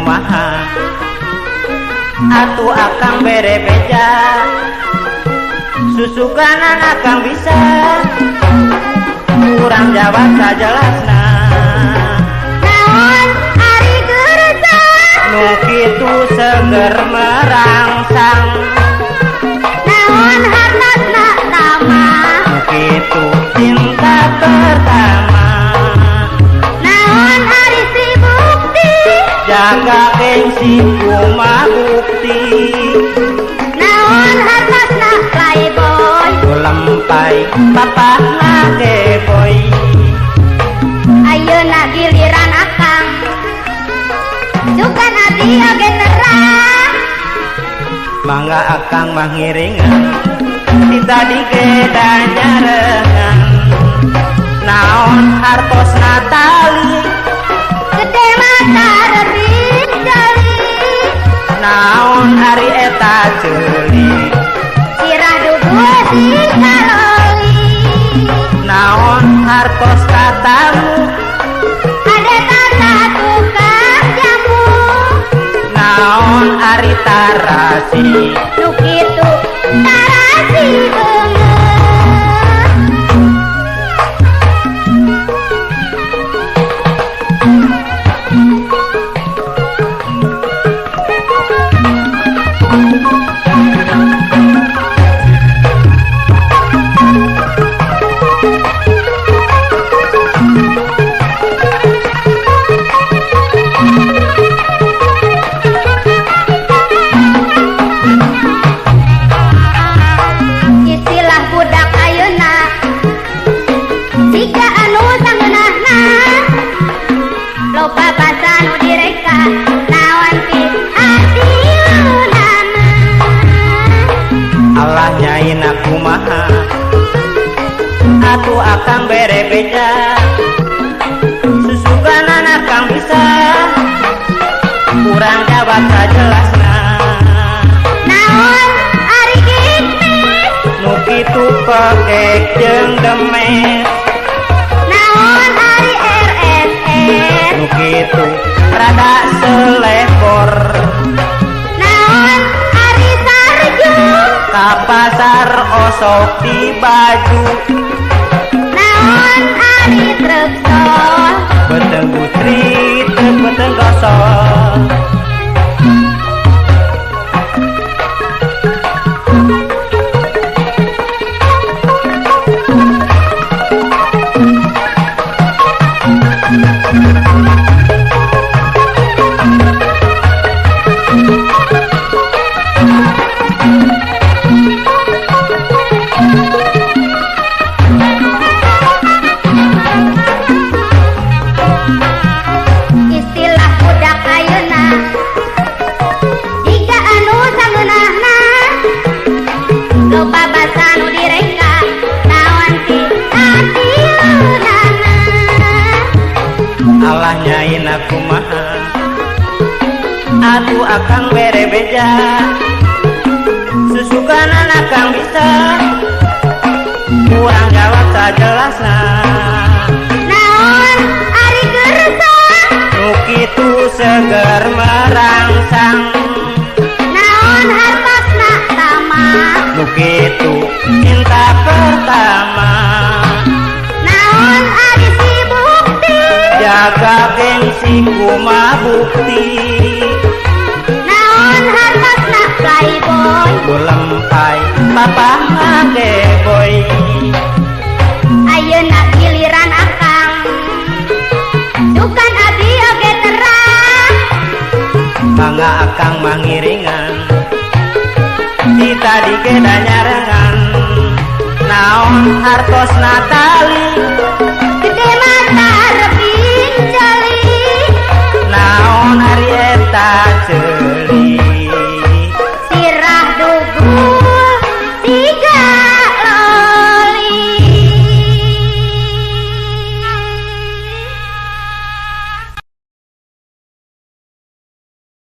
kumaha atuh akang bere beja susukanan akang bisa kurang jawab sajelasna naon ari gersa nu kitu seger merangsang naon hartasna tama nu kitu cinta pertama naon ari si bukti jaga gengsi kumaha bukti naon hartasna playboy lempai papahna boy ayeuna giliran akang sukan abdi oge terang mangga akang mangiringan kita digeda nyarengan naon hartosna tali gede mata rerik jali naon hari eta ceuli sirah dugu sing kaloli naon hartos katamu ada tata tukang jamu naon ari tarasi nu kitu tarasi beungeut istilah budak ayeuna jika anu sangeunahna loba basa nu direka naon ti adileunana Allah nyaina kumaha atuh akang bere beja susukanan akang bisa kurang jawab sajelasna naon ari gignis nu kitu pekek jeung demes naon ari RSR nu kitu rada selekor naon ari sarju ka pasar osok di baju naon ari truk sol beteng putri teu beteng gosok istilah budak ayeuna jika anu sangeunahna loba basa nu direka naon ti adileunana Allah nyaina kumaha atuh akang bere beja susukanan akang bisa kurang jawab sajelasna naon ari gersa nu kitu seger merangsang naon hartasna tama nu kitu cinta pertama naon ari si bukti jaga gengsi kumaha bukti naon hartasna playboy lempai papahna boy ayeuna giliran akang sukan abdi oge terang mangga akang mangiringan kita digeda nyarengan naon hartosna tali